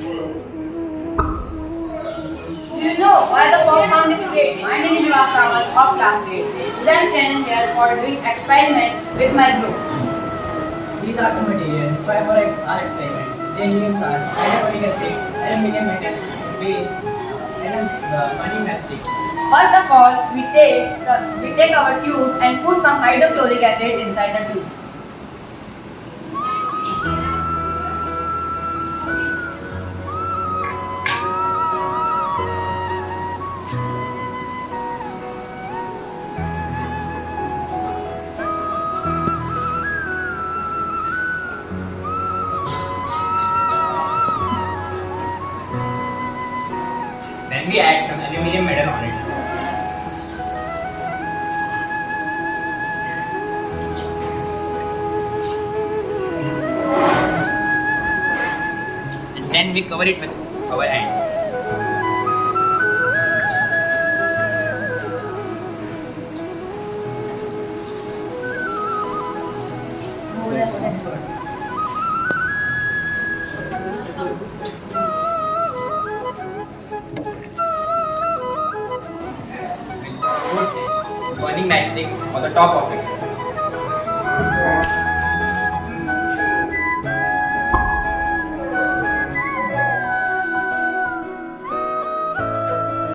Do you know why the pop sound is created? My name is Ras Kamal of class 8. Today I am standing here for doing experiment with my group. These are some material required for our experiment. Their names are hydrochloric acid, aluminum metal base, and ammonium acetic. First of all, we take our tube and put some hydrochloric acid inside the tube. Then we add some aluminum metal on it. And then we cover it with our hand. Put burning magnetic on the top of it.